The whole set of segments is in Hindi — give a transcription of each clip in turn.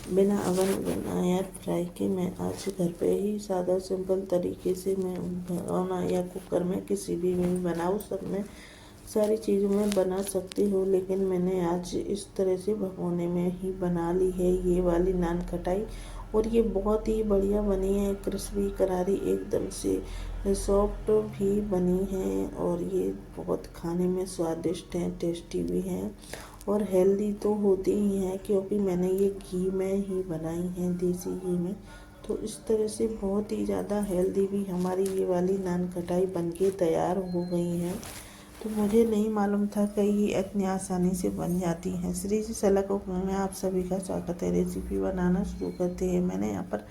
बिना ओवन बिना एयर फ्राई के मैं आज घर पे ही सादा सिंपल तरीके से मैं भगोना या कुकर में किसी भी में बनाऊँ, सब में सारी चीज़ों में बना सकती हूँ। लेकिन मैंने आज इस तरह से भगोने में ही बना ली है ये वाली नान खटाई, और ये बहुत ही बढ़िया बनी है, क्रिस्पी करारी एकदम से सॉफ्ट भी बनी है। और ये बहुत खाने में स्वादिष्ट हैं, टेस्टी भी हैं और हेल्दी तो होती ही हैं, क्योंकि मैंने ये घी में ही बनाई हैं, देसी घी में। तो इस तरह से बहुत ही ज़्यादा हेल्दी भी हमारी ये वाली नान खटाई बनके तैयार हो गई हैं। तो मुझे नहीं मालूम था कि ये इतनी आसानी से बन जाती हैं। श्री जी सलाह कुकिंग में आप सभी का स्वागत है। रेसिपी बनाना शुरू करते हैं। मैंने यहाँ पर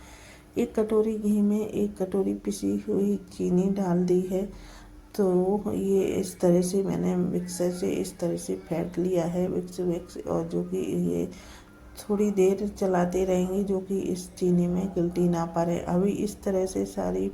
1 कटोरी घी में 1 कटोरी पिसी हुई चीनी डाल दी है। तो ये इस तरह से मैंने मिक्सर से इस तरह से फेंट लिया है मिक्स, और जो कि ये थोड़ी देर चलाते रहेंगे, जो कि इस चीनी में गिल्टी ना पड़े। अभी इस तरह से सारी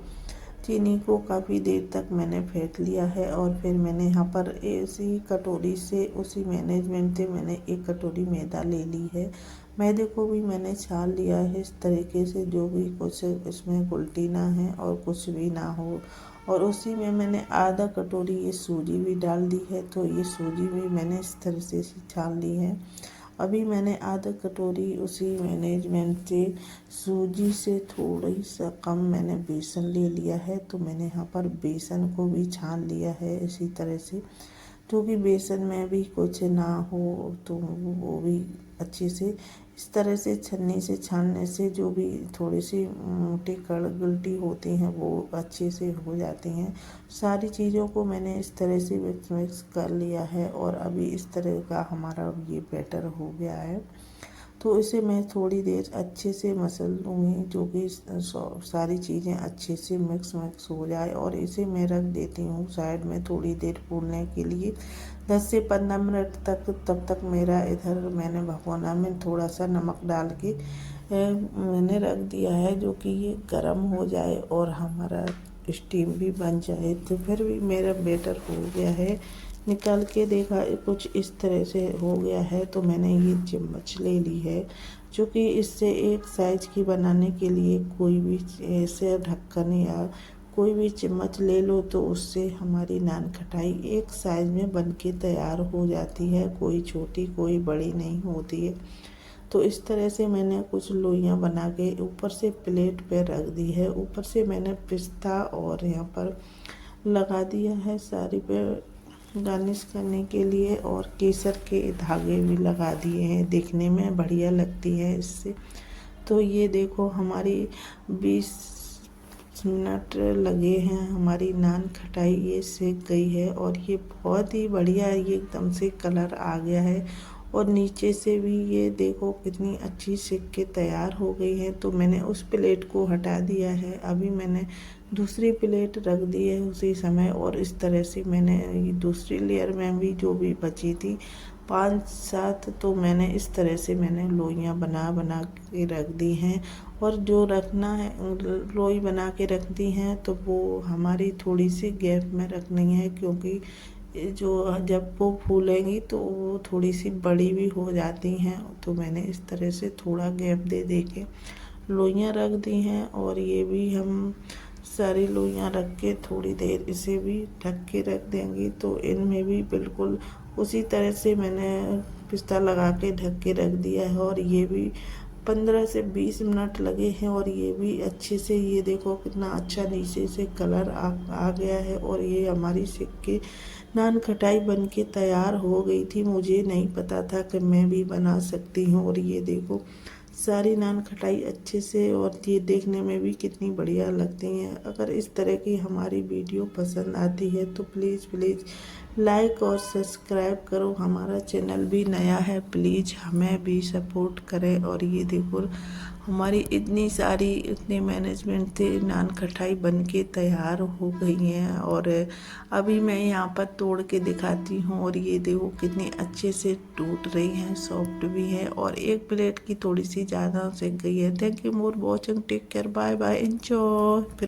चीनी को काफ़ी देर तक मैंने फेंट लिया है। और फिर मैंने यहाँ पर इसी कटोरी से उसी मैनेजमेंट से मैंने 1 कटोरी मैदा ले ली है। मैदे को भी मैंने छान लिया है इस तरीके से, जो भी कुछ इसमें उल्टी ना है और कुछ भी ना हो। और उसी में मैंने आधा कटोरी ये सूजी भी डाल दी है। तो ये सूजी भी मैंने इस तरह से छान ली है। अभी मैंने आधा कटोरी उसी मैनेजमेंट से सूजी से थोड़ी सा कम मैंने बेसन ले लिया है। तो मैंने यहाँ पर बेसन को भी छान लिया है इसी तरह से, क्योंकि बेसन में भी कुछ ना हो तो वो भी अच्छे से इस तरह से छन्नी से छानने से जो भी थोड़ी सी मोटी गिल्टी होती हैं वो अच्छे से हो जाती हैं। सारी चीज़ों को मैंने इस तरह से मिक्स कर लिया है, और अभी इस तरह का हमारा ये बैटर हो गया है। तो इसे मैं थोड़ी देर अच्छे से मसल लूँगी, जो कि सारी चीज़ें अच्छे से मिक्स हो जाए। और इसे मैं रख देती हूँ साइड में थोड़ी देर फूलने के लिए, 10 से 15 मिनट तक। तब तक मेरा इधर मैंने भगोना में थोड़ा सा नमक डाल के मैंने रख दिया है, जो कि ये गर्म हो जाए और हमारा स्टीम भी बन जाए। तो फिर भी मेरा बैटर हो गया है, निकाल के देखा कुछ इस तरह से हो गया है। तो मैंने ये चम्मच ले ली है, जो कि इससे एक साइज की बनाने के लिए कोई भी ऐसे ढक्कन या कोई भी चम्मच ले लो, तो उससे हमारी नान खटाई एक साइज में बन के तैयार हो जाती है। कोई छोटी कोई बड़ी नहीं होती है। तो इस तरह से मैंने कुछ लोइयाँ बना के ऊपर से प्लेट पे रख दी है। ऊपर से मैंने पिस्ता और यहाँ पर लगा दिया है सारी पे गार्निश करने के लिए, और केसर के धागे भी लगा दिए हैं, देखने में बढ़िया लगती है इससे। तो ये देखो हमारी 20 मिनट लगे हैं, हमारी नान खटाई ये सेक गई है, और ये बहुत ही बढ़िया ये एकदम से कलर आ गया है। और नीचे से भी ये देखो कितनी अच्छी सेक के तैयार हो गई है। तो मैंने उस प्लेट को हटा दिया है। अभी मैंने दूसरी प्लेट रख दी है उसी समय, और इस तरह से मैंने ये दूसरी लेयर में भी जो भी बची थी 5-7, तो मैंने इस तरह से मैंने लोइयाँ बना बना के रख दी हैं। और जो रखना है लोई बना के रख दी हैं, तो वो हमारी थोड़ी सी गैप में रखनी है, क्योंकि जो जब वो फूलेंगी तो वो थोड़ी सी बड़ी भी हो जाती हैं। तो मैंने इस तरह से थोड़ा गैप दे दे के लोइयाँ रख दी हैं। और ये भी हम सारी लोइयाँ रख के थोड़ी देर इसे भी ढक के रख देंगे। तो इनमें भी बिल्कुल उसी तरह से मैंने पिस्ता लगा के ढक के रख दिया है। और ये भी 15 से 20 मिनट लगे हैं, और ये भी अच्छे से ये देखो कितना अच्छा नीचे से कलर आ गया है। और ये हमारी सिक्के नान खटाई बन के तैयार हो गई थी। मुझे नहीं पता था कि मैं भी बना सकती हूँ। और ये देखो सारी नान खटाई अच्छे से, और ये देखने में भी कितनी बढ़िया लगती हैं। अगर इस तरह की हमारी वीडियो पसंद आती है तो प्लीज़ लाइक और सब्सक्राइब करो। हमारा चैनल भी नया है, प्लीज़ हमें भी सपोर्ट करें। और ये देखो हमारी इतनी सारी इतने मैनेजमेंट थे नान खटाई बन के तैयार हो गई हैं। और अभी मैं यहाँ पर तोड़ के दिखाती हूँ, और ये देखो कितनी अच्छे से टूट रही हैं, सॉफ्ट भी है। और एक प्लेट की थोड़ी सी ज़्यादा सेक गई है। Thank you for watching, take care, bye bye, enjoy.